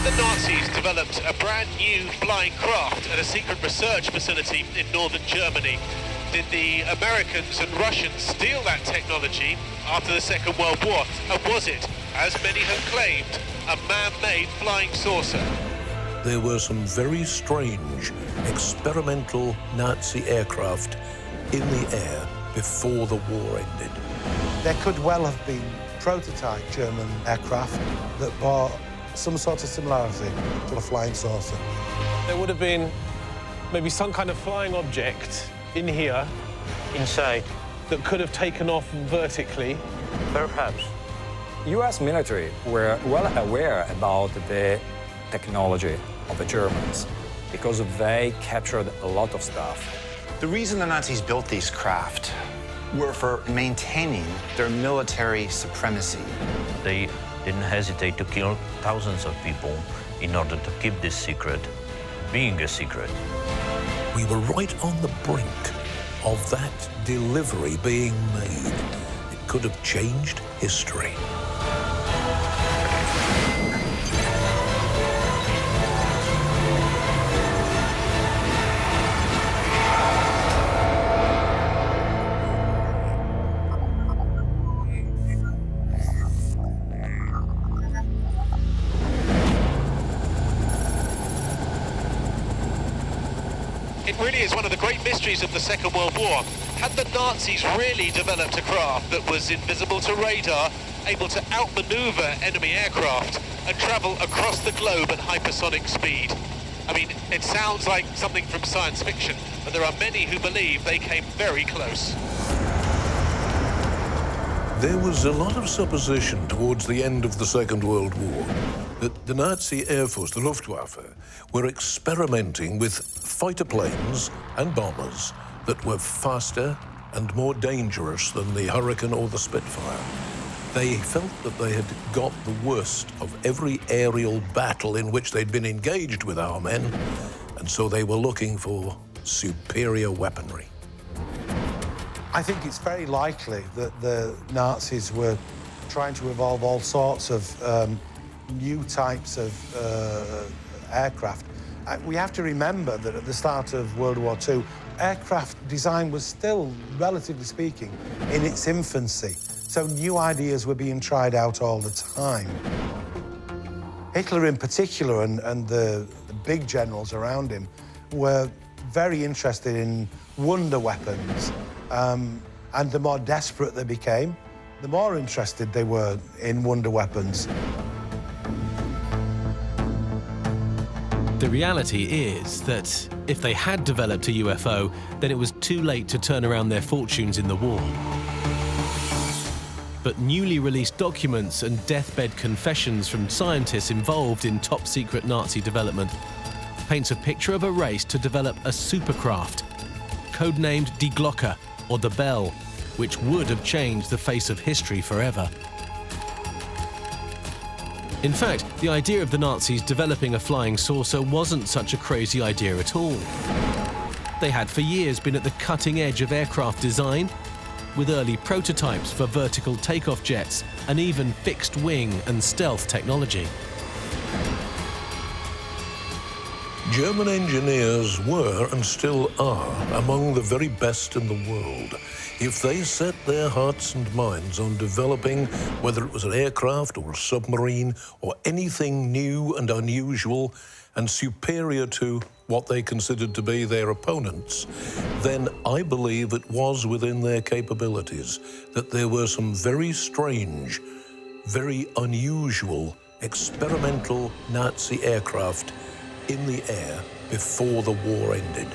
the Nazis developed a brand new flying craft at a secret research facility in northern Germany, did the Americans and Russians steal that technology after the Second World War? And was it, as many have claimed, a man-made flying saucer? There were some very strange experimental Nazi aircraft in the air before the war ended. There could well have been prototype German aircraft that bore some sort of similarity to a flying saucer. There would have been maybe some kind of flying object in here, inside, that could have taken off vertically. perhaps. US military were well aware about the technology of the Germans because they captured a lot of stuff. The reason the Nazis built these craft were for maintaining their military supremacy. They didn't hesitate to kill thousands of people in order to keep this secret being a secret. We were right on the brink of that delivery being made. It could have changed history. It really is one of the great mysteries of the Second World War. Had the Nazis really developed a craft that was invisible to radar, able to outmaneuver enemy aircraft and travel across the globe at hypersonic speed? I mean, it sounds like something from science fiction, but there are many who believe they came very close. There was a lot of supposition towards the end of the Second World War that the Nazi Air Force, the Luftwaffe, were experimenting with fighter planes and bombers that were faster and more dangerous than the Hurricane or the Spitfire. They felt that they had got the worst of every aerial battle in which they'd been engaged with our men, and so they were looking for superior weaponry. I think it's very likely that the Nazis were trying to evolve all sorts of new types of aircraft. We have to remember that at the start of World War II, aircraft design was still, relatively speaking, in its infancy. So new ideas were being tried out all the time. Hitler in particular and the big generals around him were very interested in wonder weapons. And the more desperate they became, the more interested they were in wonder weapons. The reality is that if they had developed a UFO, then it was too late to turn around their fortunes in the war. But newly released documents and deathbed confessions from scientists involved in top-secret Nazi development paints a picture of a race to develop a supercraft, codenamed Die Glocke, or the Bell, which would have changed the face of history forever. In fact, the idea of the Nazis developing a flying saucer wasn't such a crazy idea at all. They had for years been at the cutting edge of aircraft design, with early prototypes for vertical takeoff jets and even fixed wing and stealth technology. German engineers were, and still are, among the very best in the world. If they set their hearts and minds on developing, whether it was an aircraft or a submarine or anything new and unusual and superior to what they considered to be their opponents, then I believe it was within their capabilities that there were some very strange, very unusual experimental Nazi aircraft in the air before the war ended.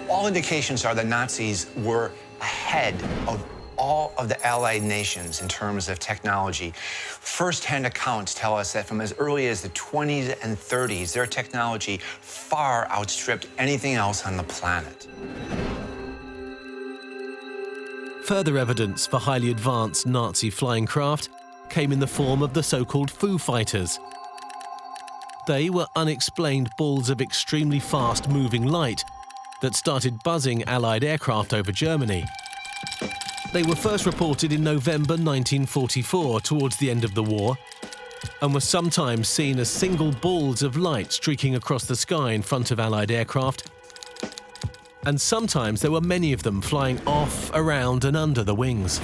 All indications are that Nazis were ahead of all of the Allied nations in terms of technology. First-hand accounts tell us that from as early as the 20s and 30s, their technology far outstripped anything else on the planet. Further evidence for highly advanced Nazi flying craft came in the form of the so-called Foo Fighters. They were unexplained balls of extremely fast-moving light that started buzzing Allied aircraft over Germany. They were first reported in November 1944, towards the end of the war, and were sometimes seen as single balls of light streaking across the sky in front of Allied aircraft. And sometimes there were many of them flying off, around and under the wings.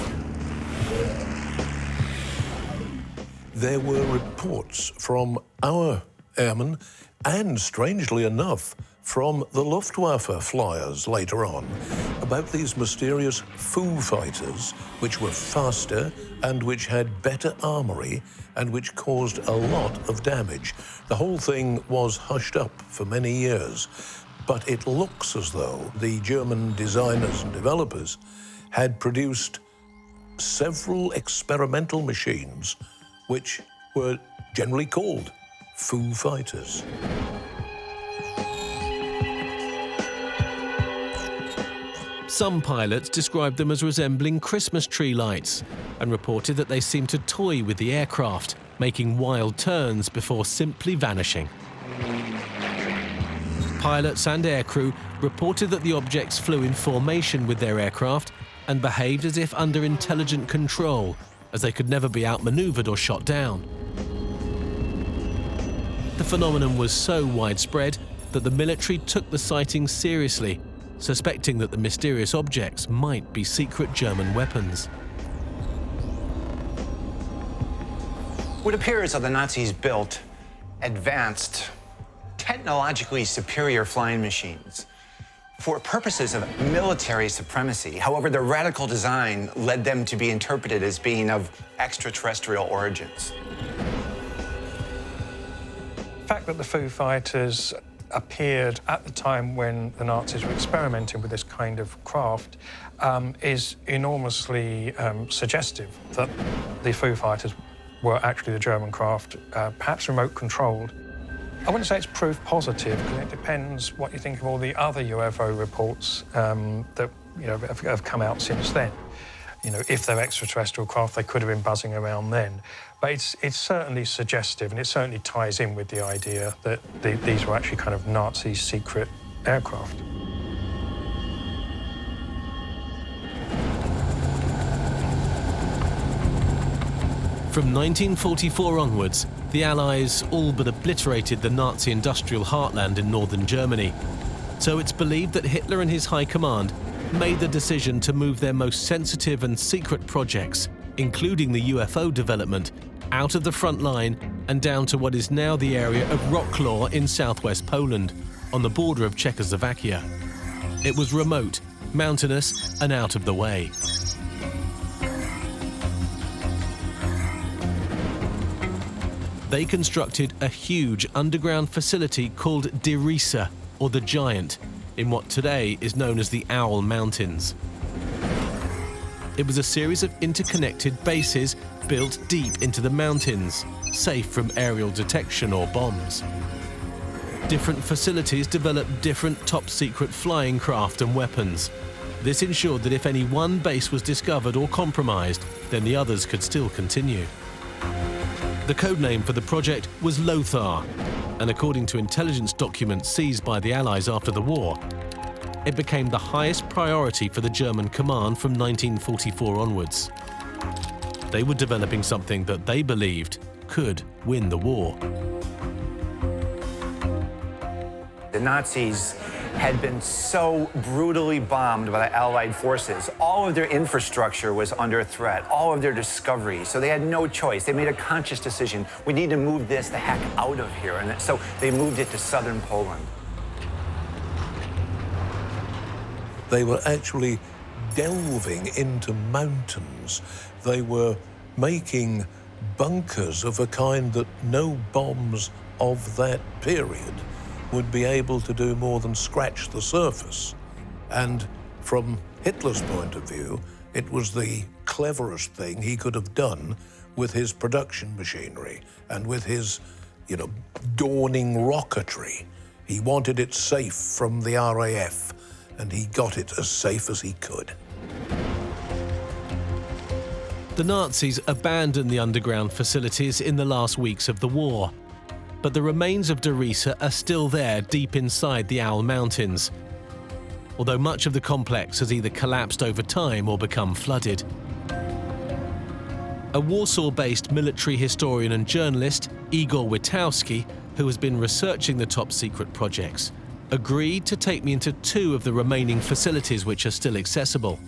There were reports from our airmen and, strangely enough, from the Luftwaffe flyers later on about these mysterious Foo Fighters, which were faster and which had better armory and which caused a lot of damage. The whole thing was hushed up for many years, but it looks as though the German designers and developers had produced several experimental machines which were generally called Foo Fighters. Some pilots described them as resembling Christmas tree lights and reported that they seemed to toy with the aircraft, making wild turns before simply vanishing. Pilots and aircrew reported that the objects flew in formation with their aircraft and behaved as if under intelligent control, as they could never be outmaneuvered or shot down. The phenomenon was so widespread that the military took the sightings seriously, suspecting that the mysterious objects might be secret German weapons. It would appear as though the Nazis built advanced, technologically superior flying machines for purposes of military supremacy. However, their radical design led them to be interpreted as being of extraterrestrial origins. The fact that the Foo Fighters appeared at the time when the Nazis were experimenting with this kind of craft is enormously suggestive that the Foo Fighters were actually the German craft, perhaps remote-controlled. I wouldn't say it's proof positive, because it depends what you think of all the other UFO reports that have come out since then. If they're extraterrestrial craft, they could have been buzzing around then. But it's certainly suggestive, and it certainly ties in with the idea that these were actually kind of Nazi secret aircraft. From 1944 onwards, the Allies all but obliterated the Nazi industrial heartland in northern Germany. So it's believed that Hitler and his high command made the decision to move their most sensitive and secret projects, including the UFO development, out of the front line and down to what is now the area of Wrocław in southwest Poland, on the border of Czechoslovakia. It was remote, mountainous, and out of the way. They constructed a huge underground facility called Die Riese, or the Giant, in what today is known as the Owl Mountains. It was a series of interconnected bases built deep into the mountains, safe from aerial detection or bombs. Different facilities developed different top-secret flying craft and weapons. This ensured that if any one base was discovered or compromised, then the others could still continue. The codename for the project was Lothar, and according to intelligence documents seized by the Allies after the war, it became the highest priority for the German command from 1944 onwards. They were developing something that they believed could win the war. The Nazis had been so brutally bombed by the Allied forces. All of their infrastructure was under threat, all of their discoveries, so they had no choice. They made a conscious decision. We need to move this the heck out of here, and so they moved it to southern Poland. They were actually delving into mountains. They were making bunkers of a kind that no bombs of that period would be able to do more than scratch the surface. And from Hitler's point of view, it was the cleverest thing he could have done with his production machinery and with his, dawning rocketry. He wanted it safe from the RAF, and he got it as safe as he could. The Nazis abandoned the underground facilities in the last weeks of the war, but the remains of Die Riese are still there deep inside the Owl Mountains, although much of the complex has either collapsed over time or become flooded. A Warsaw-based military historian and journalist, Igor Witowski, who has been researching the top-secret projects, agreed to take me into 2 of the remaining facilities which are still accessible.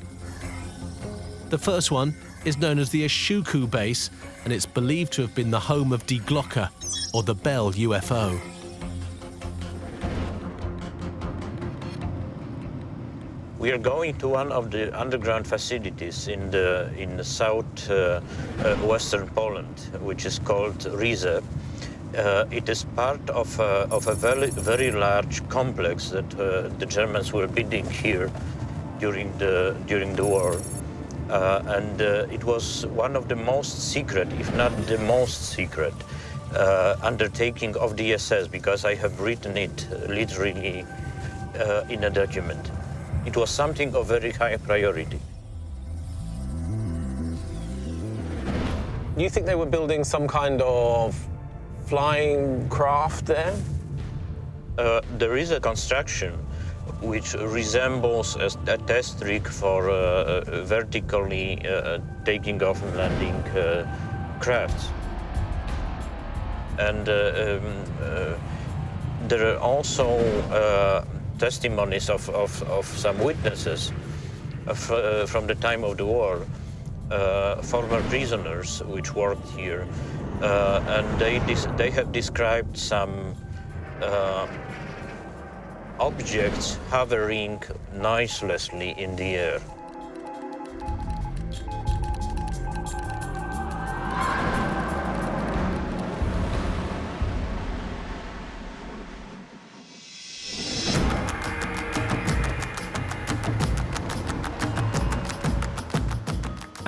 The first one is known as the Ashuku base, and it's believed to have been the home of Die Glocke, or the Bell UFO. We are going to one of the underground facilities in the south western Poland, which is called Rize. It is part of a very large complex that the Germans were building here during the war, and it was one of the most secret, if not the most secret, undertaking of the SS, because I have written it literally in a document. It was something of very high priority. Do you think they were building some kind of flying craft there? There is a construction which resembles a test rig for vertically taking off and landing crafts. And there are also testimonies of some witnesses from the time of the war, former prisoners which worked here, and they have described some objects hovering noiselessly in the air.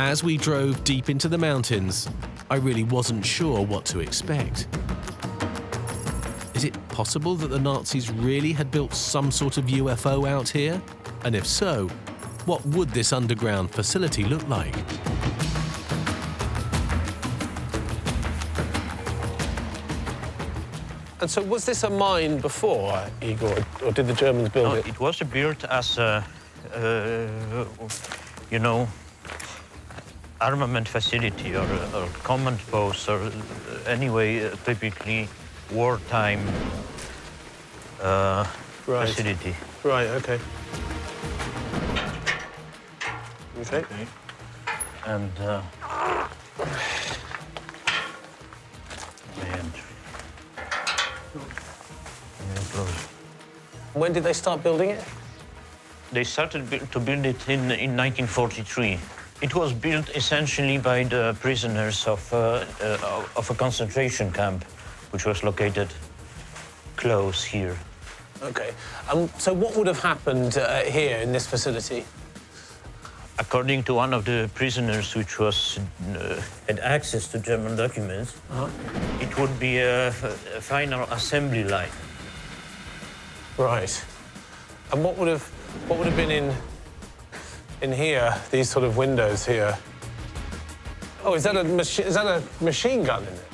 As we drove deep into the mountains, I really wasn't sure what to expect. Is it possible that the Nazis really had built some sort of UFO out here? And if so, what would this underground facility look like? And so was this a mine before, Igor, or did the Germans build it? It was built as a, armament facility or command post, or anyway, typically wartime facility. Right, okay. Okay. And when did they start building it? They started to build it in 1943. It was built essentially by the prisoners of a concentration camp, which was located close here. Okay. So what would have happened here in this facility? According to one of the prisoners, which had access to German documents, it would be a final assembly line. Right. And what would have been in here, these sort of windows here? Oh, is that a machine gun in it?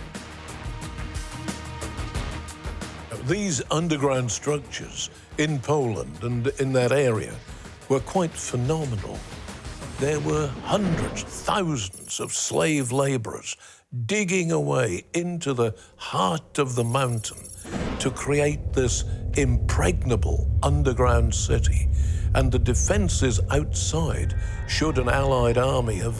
These underground structures in Poland and in that area were quite phenomenal. There were hundreds, thousands of slave laborers digging away into the heart of the mountain to create this impregnable underground city. And the defenses outside, should an Allied army have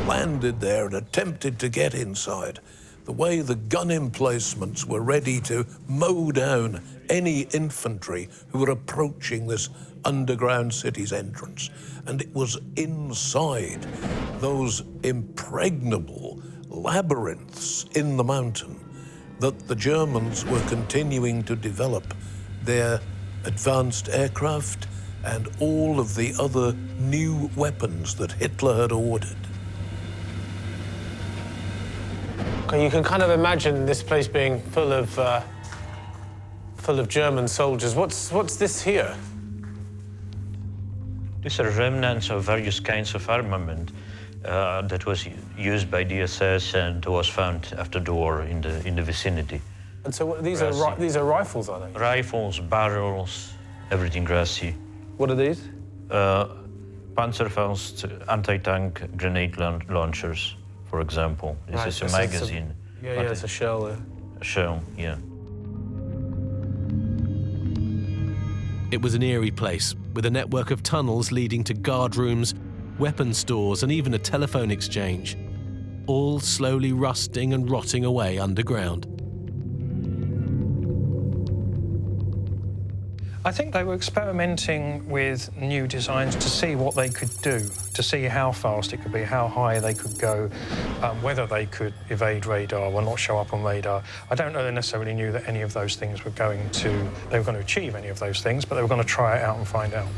landed there and attempted to get inside, the way the gun emplacements were ready to mow down any infantry who were approaching this underground city's entrance. And it was inside those impregnable labyrinths in the mountain that the Germans were continuing to develop their advanced aircraft and all of the other new weapons that Hitler had ordered. Okay, you can kind of imagine this place being full of German soldiers. What's this here? These are remnants of various kinds of armament that was used by the SS and was found after the war in the vicinity. And so these are rifles, are they? Rifles, barrels, everything grassy. What are these? Panzerfaust anti-tank grenade launchers for example. This is a magazine. Yeah, it's a shell there. A shell, yeah. It was an eerie place, with a network of tunnels leading to guard rooms, weapon stores, and even a telephone exchange, all slowly rusting and rotting away underground. I think they were experimenting with new designs to see what they could do, to see how fast it could be, how high they could go, whether they could evade radar or not show up on radar. I don't know they necessarily knew that any of those things were going to achieve any of those things, but they were going to try it out and find out.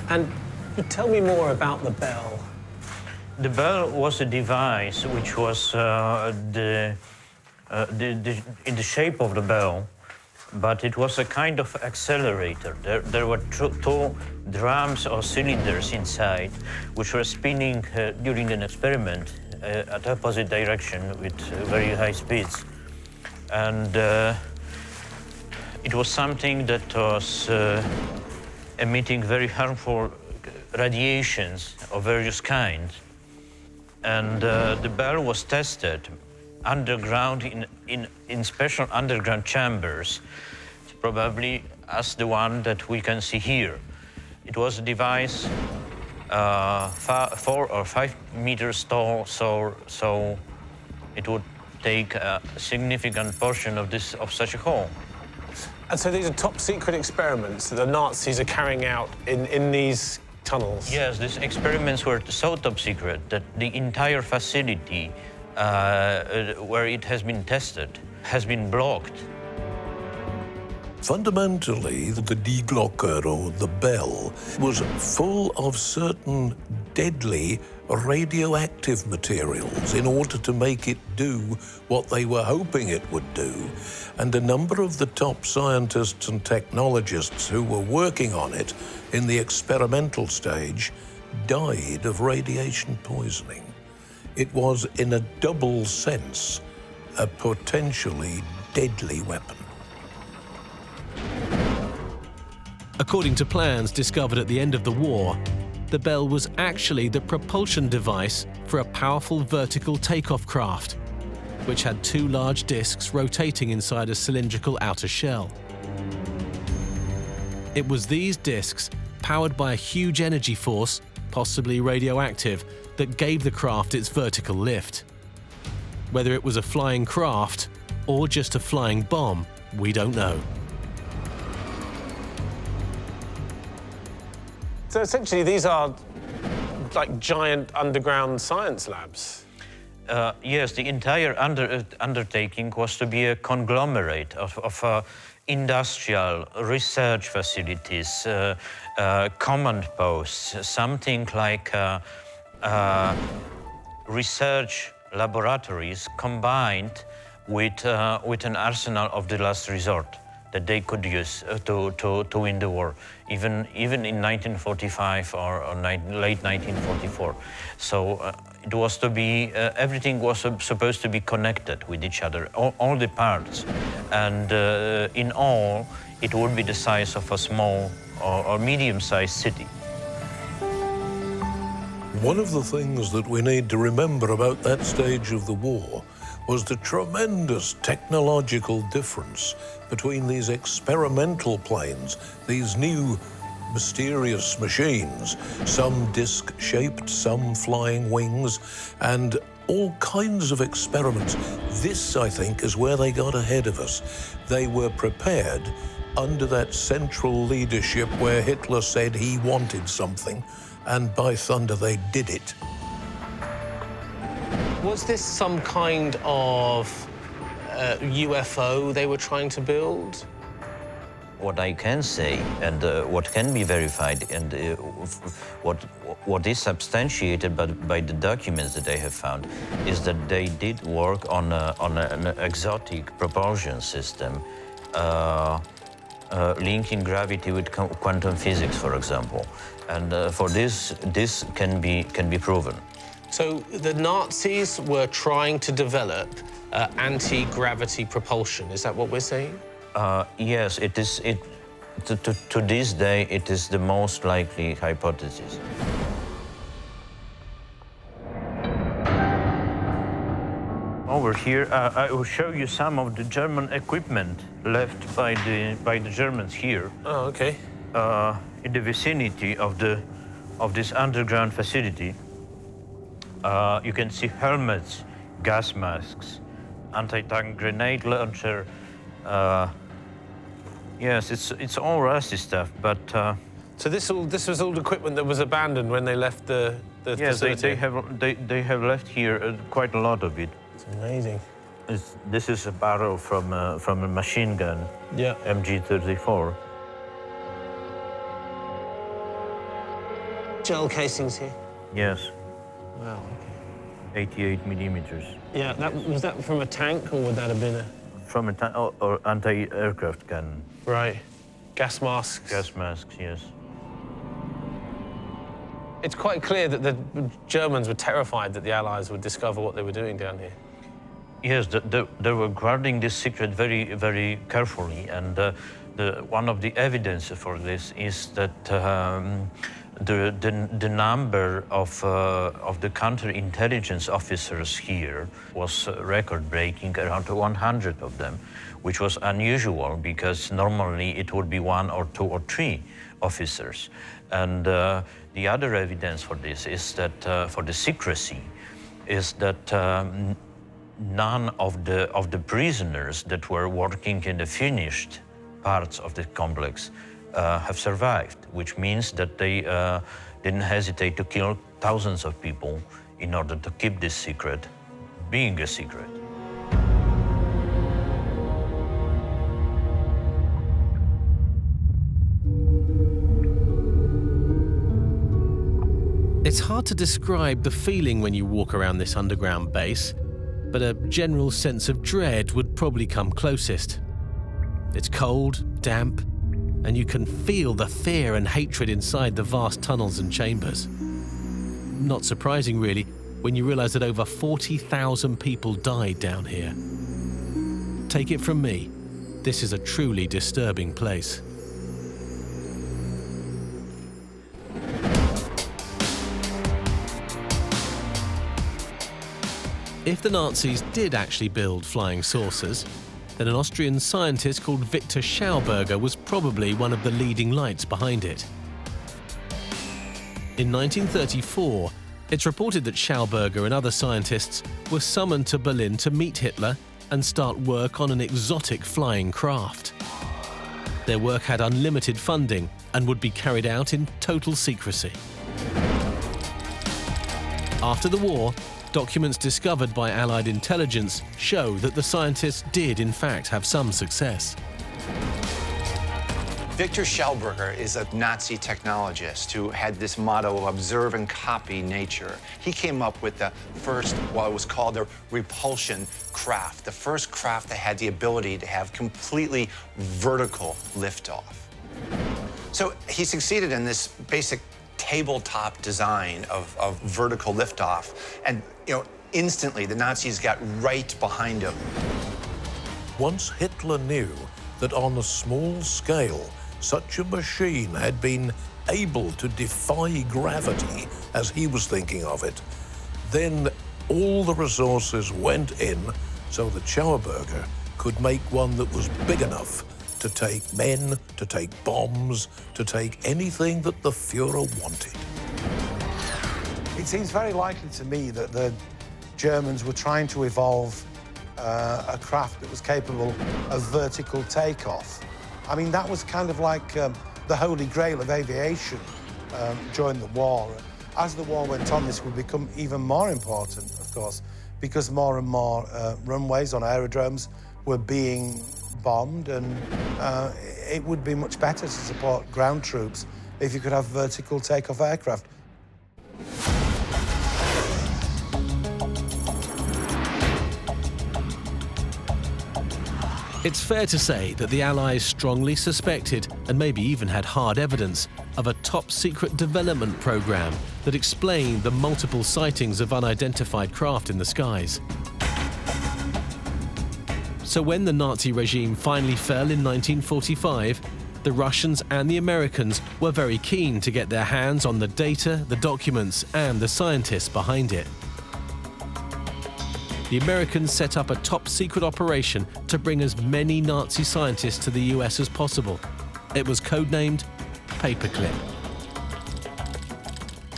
And tell me more about the bell. The bell was a device which was in the shape of the bell, but it was a kind of accelerator. There were two drums or cylinders inside, which were spinning during an experiment at opposite direction with very high speeds. And it was something that was emitting very harmful radiations of various kinds. And the bell was tested underground in special underground chambers, probably as the one that we can see here. It was a device 4 or 5 meters tall, so it would take a significant portion of such a hole. And so these are top secret experiments that the Nazis are carrying out in these tunnels? Yes, these experiments were so top secret that the entire facility where it has been tested has been blocked. Fundamentally, the Die Glocke, or the bell, was full of certain deadly radioactive materials in order to make it do what they were hoping it would do. And a number of the top scientists and technologists who were working on it in the experimental stage died of radiation poisoning. It was, in a double sense, a potentially deadly weapon. According to plans discovered at the end of the war, the bell was actually the propulsion device for a powerful vertical takeoff craft, which had 2 large discs rotating inside a cylindrical outer shell. It was these discs, powered by a huge energy force, possibly radioactive, that gave the craft its vertical lift. Whether it was a flying craft or just a flying bomb, we don't know. So essentially these are like giant underground science labs? Yes, the entire undertaking was to be a conglomerate of industrial research facilities, command posts, something like research laboratories combined with an arsenal of the last resort that they could use to win the war, even in 1945 or late 1944. So it was to be, everything was supposed to be connected with each other, all the parts. And in all, it would be the size of a small or medium-sized city. One of the things that we need to remember about that stage of the war was the tremendous technological difference between these experimental planes, these new mysterious machines, some disc-shaped, some flying wings, and all kinds of experiments. This, I think, is where they got ahead of us. They were prepared under that central leadership where Hitler said he wanted something, and by thunder, they did it. Was this some kind of UFO they were trying to build? What I can say, and what can be verified, and what is substantiated by the documents that I have found, is that they did work on an exotic propulsion system, linking gravity with quantum physics, for example. And for this can be proven. So the Nazis were trying to develop anti-gravity propulsion. Is that what we're saying? Yes, it is. To this day, it is the most likely hypothesis. Over here, I will show you some of the German equipment left by the Germans here. Oh, okay. In the vicinity of this underground facility. You can see helmets, gas masks, anti-tank grenade launcher. Yes, it's all rusty stuff, but. So this was all equipment that was abandoned when they left the yes, facility? they have left here quite a lot of it. It's amazing. This is a barrel from a machine gun. Yeah. MG-34. Gel casings here. Yes. Wow. Okay. 88 millimeters. Yeah. Was that from a tank, or would that have been a? From a tank or anti-aircraft gun. Right. Gas masks. Gas masks. Yes. It's quite clear that the Germans were terrified that the Allies would discover what they were doing down here. Yes, they were guarding this secret very, very carefully, and one of the evidence for this is that the number of the counterintelligence officers here was record-breaking, around 100 of them, which was unusual because normally it would be 1 or 2 or 3 officers. And the other evidence for this is that for the secrecy is that none of the prisoners that were working in the finished parts of the complex have survived, which means that they didn't hesitate to kill thousands of people in order to keep this secret being a secret. It's hard to describe the feeling when you walk around this underground base, but a general sense of dread would probably come closest. It's cold, damp, and you can feel the fear and hatred inside the vast tunnels and chambers. Not surprising, really, when you realize that over 40,000 people died down here. Take it from me, this is a truly disturbing place. If the Nazis did actually build flying saucers, then an Austrian scientist called Victor Schauberger was probably one of the leading lights behind it. In 1934, it's reported that Schauberger and other scientists were summoned to Berlin to meet Hitler and start work on an exotic flying craft. Their work had unlimited funding and would be carried out in total secrecy. After the war, documents discovered by Allied intelligence show that the scientists did in fact have some success. Victor Schauberger is a Nazi technologist who had this motto of observe and copy nature. He came up with the first, what was called the repulsion craft, the first craft that had the ability to have completely vertical liftoff. So he succeeded in this basic tabletop design of vertical liftoff, and instantly the Nazis got right behind him. Once Hitler knew that on a small scale, such a machine had been able to defy gravity as he was thinking of it, then all the resources went in so that Schauberger could make one that was big enough to take men, to take bombs, to take anything that the Fuhrer wanted. It seems very likely to me that the Germans were trying to evolve a craft that was capable of vertical takeoff. I mean, that was kind of like the holy grail of aviation during the war. As the war went on, this would become even more important, of course, because more and more runways on aerodromes were being bombed, and it would be much better to support ground troops if you could have vertical takeoff aircraft. It's fair to say that the Allies strongly suspected, and maybe even had hard evidence, of a top-secret development program that explained the multiple sightings of unidentified craft in the skies. So when the Nazi regime finally fell in 1945, the Russians and the Americans were very keen to get their hands on the data, the documents, and the scientists behind it. the Americans set up a top-secret operation to bring as many Nazi scientists to the US as possible. It was codenamed Paperclip.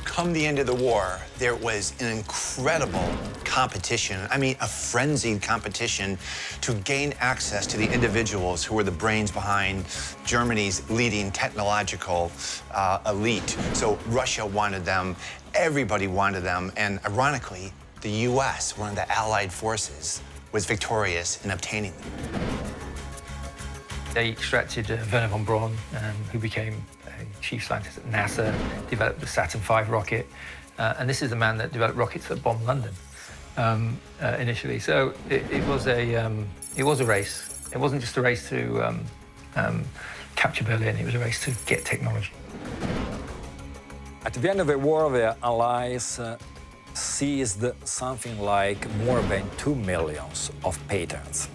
Come the end of the war, there was an incredible competition, I mean a frenzied competition, to gain access to the individuals who were the brains behind Germany's leading technological elite. So Russia wanted them, everybody wanted them, and ironically, the US, one of the Allied forces, was victorious in obtaining them. They extracted Werner von Braun, who became a chief scientist at NASA, developed the Saturn V rocket, and this is the man that developed rockets that bombed London initially. So it was a race. It wasn't just a race to capture Berlin, it was a race to get technology. At the end of the war, the Allies seized something like more than 2 million of patents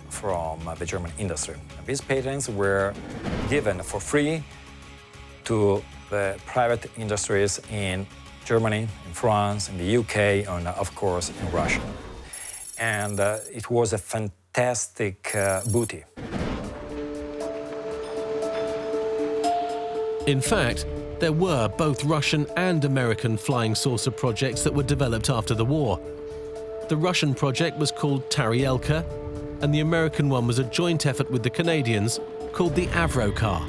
from the German industry. These patents were given for free to the private industries in Germany, in France, in the UK, and of course in Russia. And it was a fantastic booty. In fact, there were both Russian and American flying saucer projects that were developed after the war. The Russian project was called Taryelka, and the American one was a joint effort with the Canadians called the Avro car.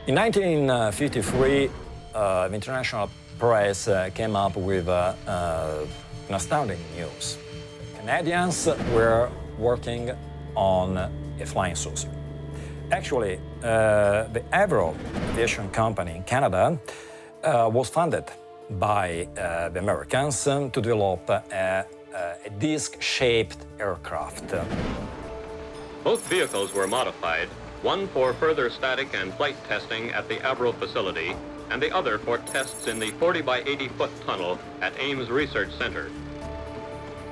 In 1953, the international press came up with an astounding news. Canadians were working on a flying saucer. Actually, the Avro aviation company in Canada was funded by the Americans to develop a disc-shaped aircraft. Both vehicles were modified, one for further static and flight testing at the Avro facility, and the other for tests in the 40 by 80-foot tunnel at Ames Research Center.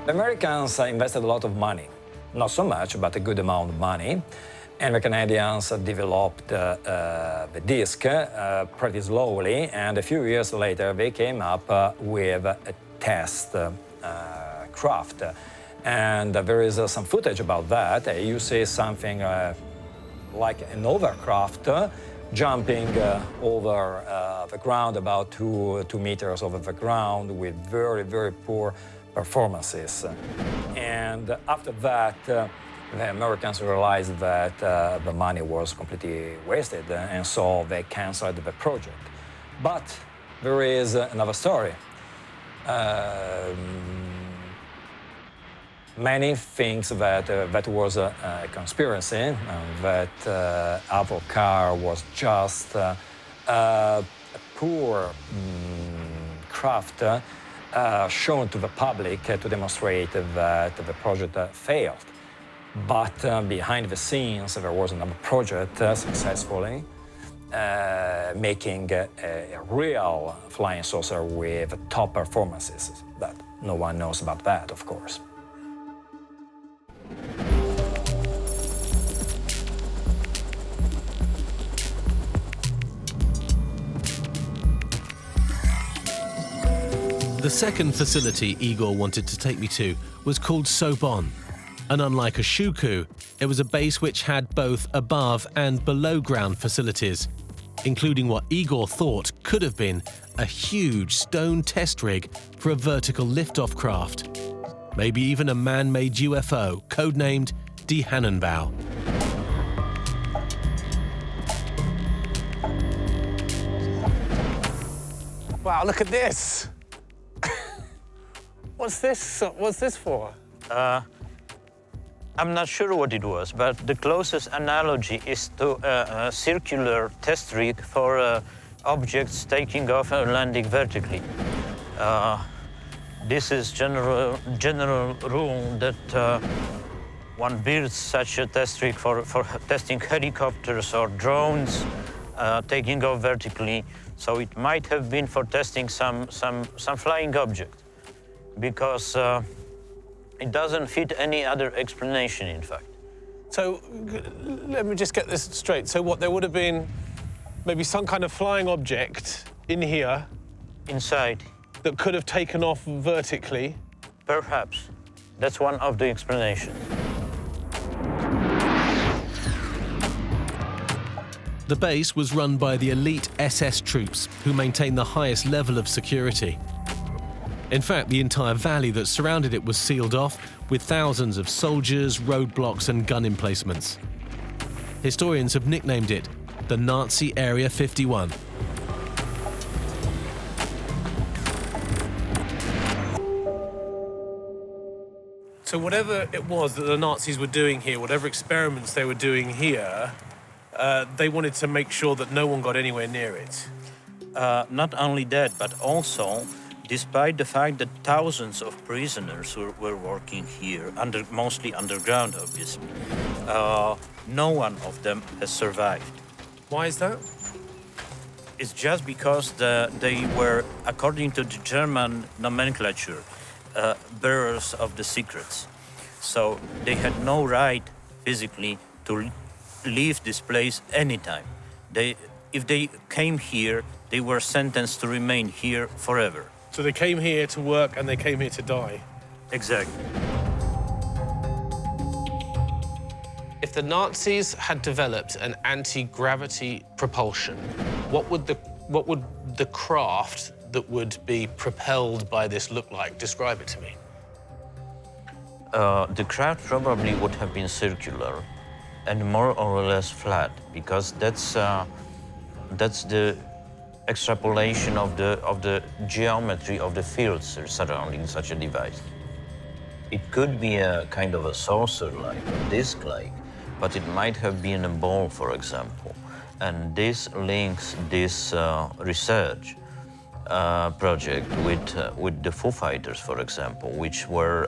The Americans invested a lot of money, not so much, but a good amount of money, and the Canadians developed the disc pretty slowly, and a few years later they came up with a test craft. And there is some footage about that. You see something like an overcraft jumping over the ground, about 2 meters over the ground, with very, very poor performances. And after that, the Americans realized that the money was completely wasted, and so they canceled the project. But there is another story. Many think that that was a conspiracy, that Avro car was just a poor craft shown to the public to demonstrate that the project failed. But behind the scenes, there was another project successfully making a real flying saucer with top performances. But no one knows about that, of course. The second facility Igor wanted to take me to was called Sobon, and unlike a Shuku, it was a base which had both above and below ground facilities, including what Igor thought could have been a huge stone test rig for a vertical liftoff craft, maybe even a man-made UFO codenamed Die Hannenbau. Wow, look at this! What's this for? I'm not sure what it was, but the closest analogy is to a circular test rig for objects taking off and landing vertically. This is general rule that one builds such a test rig for testing helicopters or drones taking off vertically. So it might have been for testing some flying object, because it doesn't fit any other explanation, in fact. So let me just get this straight. So what, there would have been maybe some kind of flying object in here? Inside. that could have taken off vertically? Perhaps. That's one of the explanations. The base was run by the elite SS troops, who maintained the highest level of security. In fact, the entire valley that surrounded it was sealed off, with thousands of soldiers, roadblocks and gun emplacements. Historians have nicknamed it the Nazi Area 51. So whatever it was that the Nazis were doing here, whatever experiments they were doing here, they wanted to make sure that no one got anywhere near it. Not only that, but also, despite the fact that thousands of prisoners were working here, mostly underground, obviously, no one of them has survived. Why is that? It's just because they were, according to the German nomenclature, bearers of the secrets. So they had no right physically to leave this place anytime. If they came here, they were sentenced to remain here forever. So they came here to work and they came here to die. Exactly. If the Nazis had developed an anti-gravity propulsion, what would the craft that would be propelled by this look like? Describe it to me. The craft probably would have been circular and more or less flat, because that's the extrapolation of the geometry of the fields surrounding such a device. It could be a kind of a saucer-like, a disc-like, but it might have been a ball, for example. And this links this research project with the Foo Fighters, for example, which were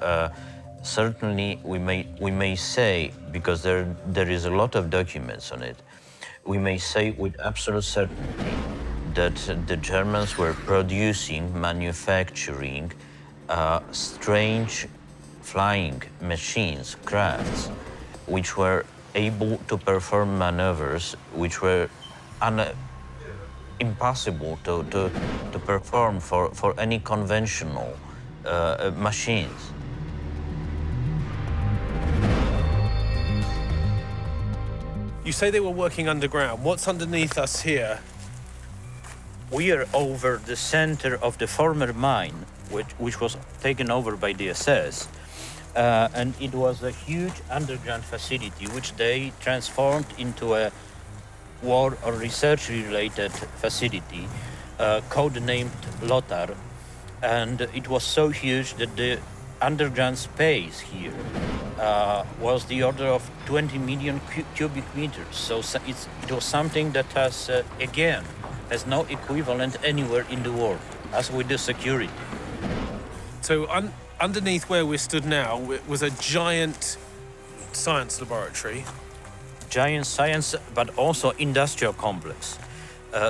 certainly, we may say, because there is a lot of documents on it, we may say with absolute certainty that the Germans were manufacturing strange flying machines, crafts, which were able to perform maneuvers which were impossible to perform for any conventional machines. You say they were working underground. What's underneath us here? We are over the center of the former mine, which was taken over by the SS. And it was a huge underground facility which they transformed into a war or research-related facility, codenamed Lothar. And it was so huge that the underground space here was the order of 20 million cubic meters. So it was something that has, again, has no equivalent anywhere in the world, as with the security. So underneath where we're stood now was a giant science laboratory. Giant science, but also industrial complex.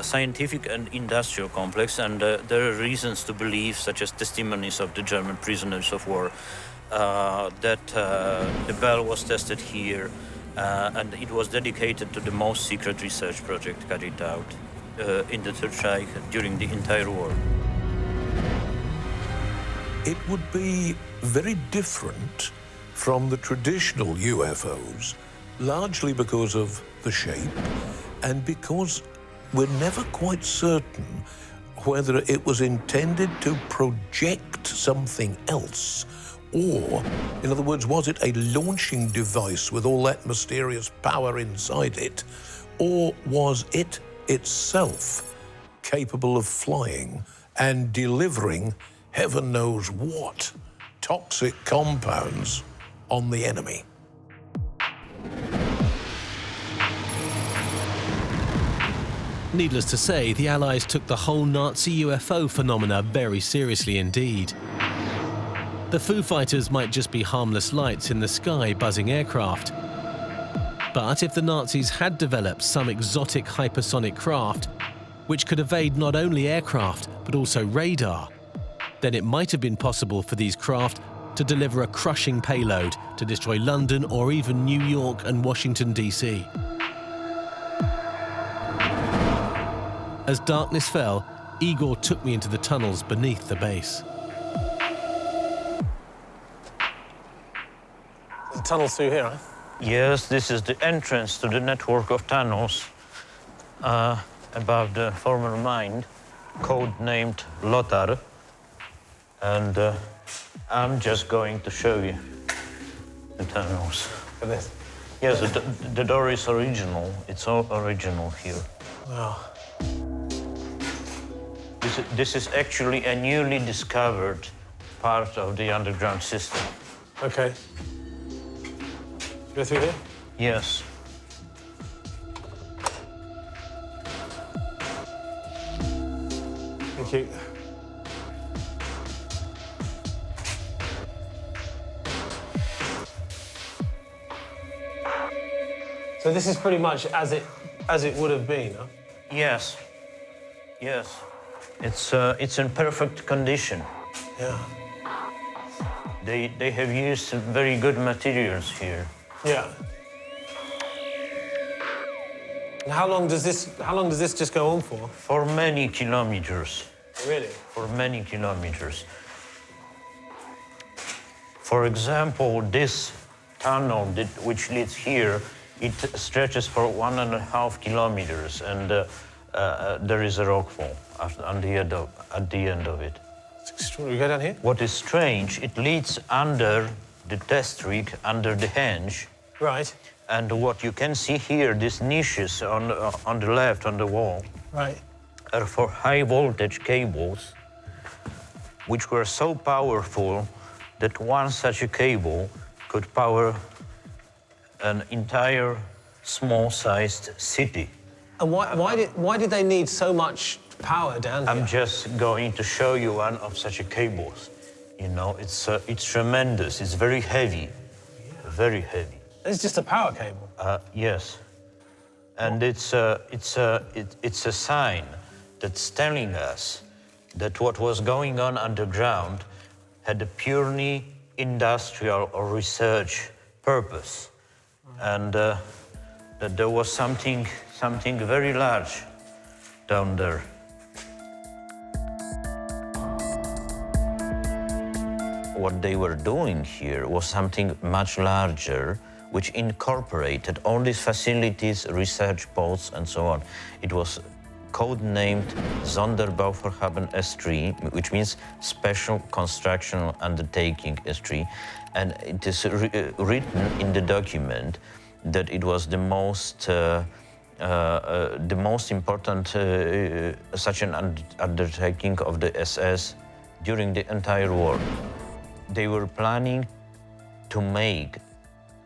Scientific and industrial complex, and there are reasons to believe, such as testimonies of the German prisoners of war, that the bell was tested here, and it was dedicated to the most secret research project carried out in the Third Reich during the entire war. It would be very different from the traditional UFOs, largely because of the shape and because we're never quite certain whether it was intended to project something else, or, in other words, was it a launching device with all that mysterious power inside it, or was it itself capable of flying and delivering heaven knows what toxic compounds on the enemy? Needless to say, the Allies took the whole Nazi UFO phenomena very seriously indeed. The Foo Fighters might just be harmless lights in the sky buzzing aircraft. But if the Nazis had developed some exotic hypersonic craft, which could evade not only aircraft, but also radar, then it might have been possible for these craft to deliver a crushing payload to destroy London or even New York and Washington, D.C. As darkness fell, Igor took me into the tunnels beneath the base. The tunnels through here, huh? Yes, this is the entrance to the network of tunnels above the former mine, code-named Lothar. And I'm just going to show you the tunnels. For this? Yes, the door is original. It's all original here. Wow. This is actually a newly discovered part of the underground system. Okay. Go through here? Yes. Thank you. So this is pretty much as it would have been, huh? Yes. Yes. It's in perfect condition. Yeah. They have used very good materials here. Yeah. And how long does this just go on for? For many kilometers. Really? For many kilometers. For example, this tunnel which leads here, it stretches for 1.5 kilometers, and there is a rockfall at the end of it. It's extraordinary. Go down here? What is strange, it leads under the test rig, under the henge. Right. And what you can see here, these niches on the left, on the wall, Right. are for high voltage cables, which were so powerful that one such a cable could power an entire small-sized city. And why did they need so much power down here? I'm just going to show you one of such a cables. You know, it's tremendous. It's very heavy, very heavy. It's just a power cable. Yes, and it's a sign that's telling us that what was going on underground had a purely industrial or research purpose, and that there was something very large down there. What they were doing here was something much larger, which incorporated all these facilities, research posts, and so on. It was code-named Sonderbauvorhaben S3, which means Special Construction Undertaking S3. And it is written in the document that it was the most important such an undertaking of the SS during the entire war. They were planning to make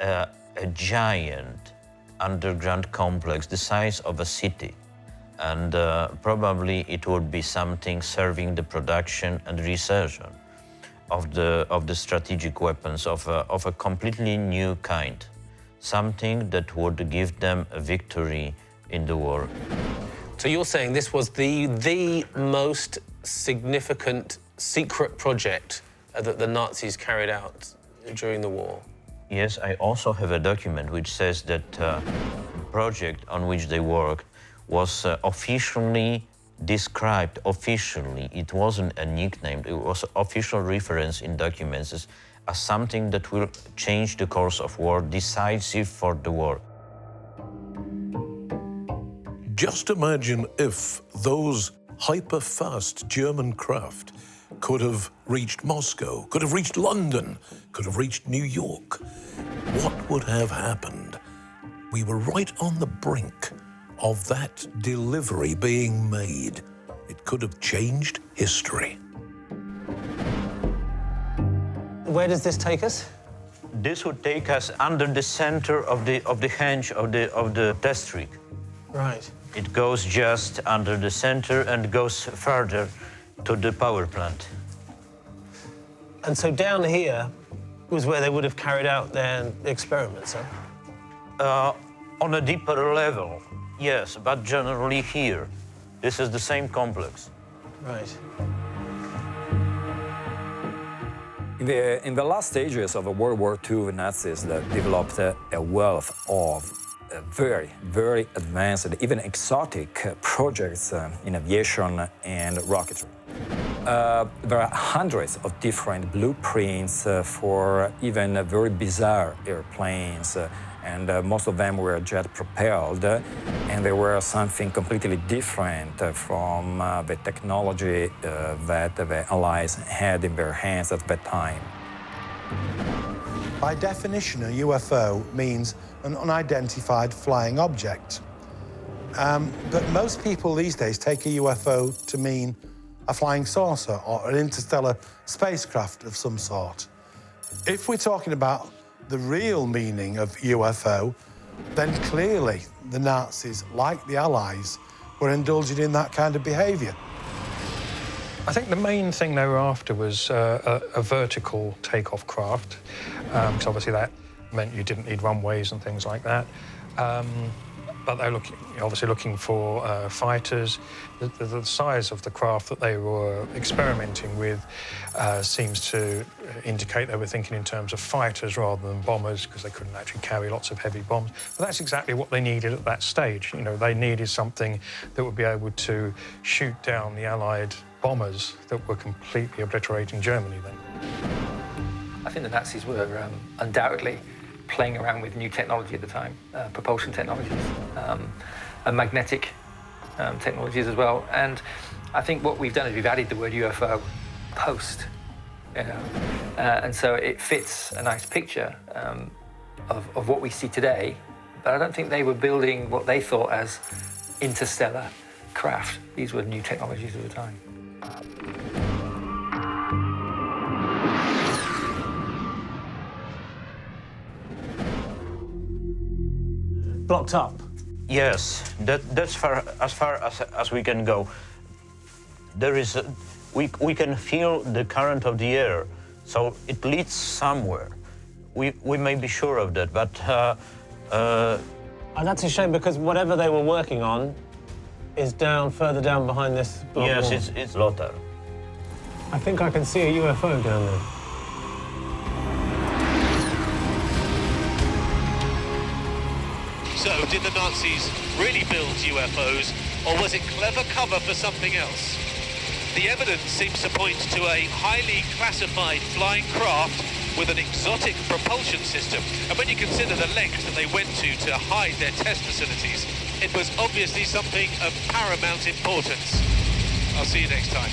a giant underground complex the size of a city. And probably it would be something serving the production and research of the strategic weapons of a completely new kind. Something that would give them a victory in the war. So you're saying this was the most significant secret project that the Nazis carried out during the war? Yes, I also have a document which says that the project on which they worked was officially described, it wasn't a nickname, it was official reference in documents as something that will change the course of war, decisive for the war. Just imagine if those hyper-fast German craft could have reached Moscow, could have reached London, could have reached New York. What would have happened? We were right on the brink of that delivery being made. It could have changed history. Where does this take us? This would take us under the center of the henge of the test rig. Right. It goes just under the center and goes further to the power plant. And so down here was where they would have carried out their experiments, huh? On a deeper level, yes, but generally here. This is the same complex. Right. In the last stages of World War II, the Nazis developed a wealth of very, very advanced, even exotic projects in aviation and rocketry. There are hundreds of different blueprints for even very bizarre airplanes, and most of them were jet-propelled, and they were something completely different from the technology that the Allies had in their hands at that time. By definition, a UFO means an unidentified flying object. But most people these days take a UFO to mean a flying saucer or an interstellar spacecraft of some sort. If we're talking about the real meaning of UFO, then clearly the Nazis, like the Allies, were indulging in that kind of behaviour. I think the main thing they were after was a vertical takeoff craft, because obviously that meant you didn't need runways and things like that. But they're obviously looking for fighters. The size of the craft that they were experimenting with seems to indicate they were thinking in terms of fighters rather than bombers, because they couldn't actually carry lots of heavy bombs. But that's exactly what they needed at that stage. You know, they needed something that would be able to shoot down the Allied bombers that were completely obliterating Germany then. I think the Nazis were undoubtedly playing around with new technology at the time, propulsion technologies, and magnetic technologies as well. And I think what we've done is we've added the word UFO post, you know, and so it fits a nice picture of what we see today. But I don't think they were building what they thought as interstellar craft. These were new technologies at the time. Blocked up? Yes, that's as far as we can go. There is we can feel the current of the air, so it leads somewhere. We may be sure of that, but And that's a shame, because whatever they were working on is further down behind this block yes, wall. it's Lothar. I think I can see a UFO down there. So, did the Nazis really build UFOs, or was it clever cover for something else? The evidence seems to point to a highly classified flying craft with an exotic propulsion system. And when you consider the lengths that they went to hide their test facilities, it was obviously something of paramount importance. I'll see you next time.